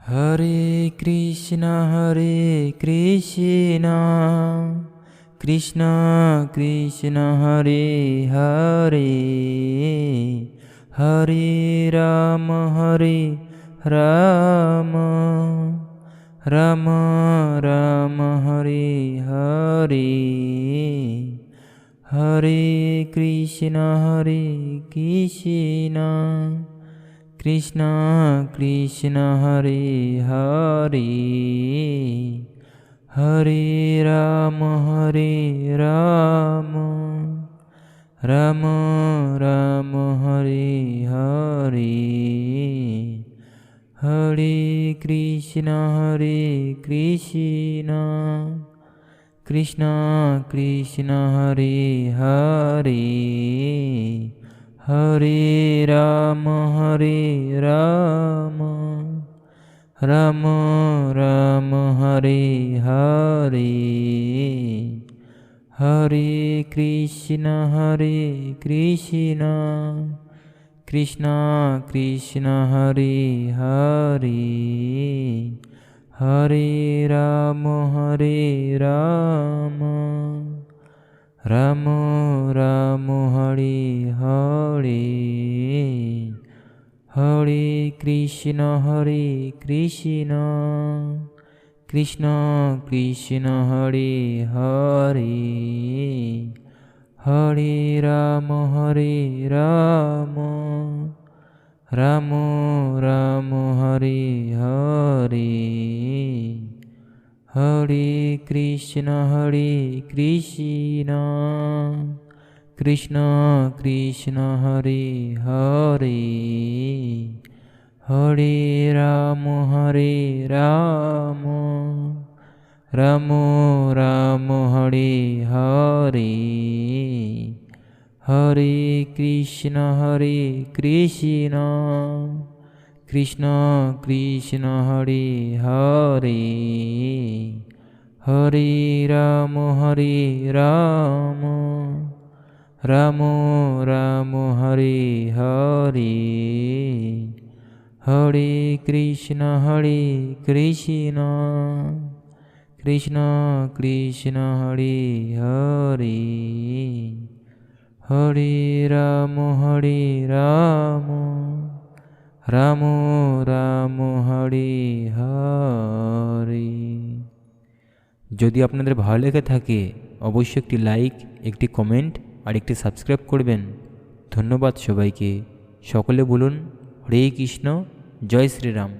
হরে কৃষ্ণ কৃষ্ণ কৃষ্ণ হরে হরে, হরে রাম রাম রাম হরে হরে, হরে কৃষ্ণ কৃষ্ণ কৃষ্ণ হরে হরে, হরে রাম রাম রাম হরে হরে, হরে কৃষ্ণ কৃষ্ণ কৃষ্ণ হরে হরে, হরে রাম রাম রাম হরে হরে, হরে কৃষ্ণ কৃষ্ণ কৃষ্ণ হরে হরে, হরে রাম রাম রাম হরে হরে, হরে কৃষ্ণ কৃষ্ণ কৃষ্ণ হরে হরে, হরে রাম রাম রাম হরে হরে, হরে কৃষ্ণ কৃষ্ণ কৃষ্ণ হরে হরে, হরে রাম রাম রাম হরে হরে, হরে কৃষ্ণ কৃষ্ণ কৃষ্ণ হরে হরে, হরে রাম রাম রাম হরে হরে, হরে কৃষ্ণ কৃষ্ণ কৃষ্ণ হরে হরে, হরে রাম রাম রাম হরে হরে। যদি আপনাদের ভালো লেগে থাকে অবশ্যই একটি লাইক, একটি কমেন্ট আর একটি সাবস্ক্রাইব করবেন। ধন্যবাদ সবাইকে। সকলে বলুন হরে কৃষ্ণ, জয় শ্রীরাম।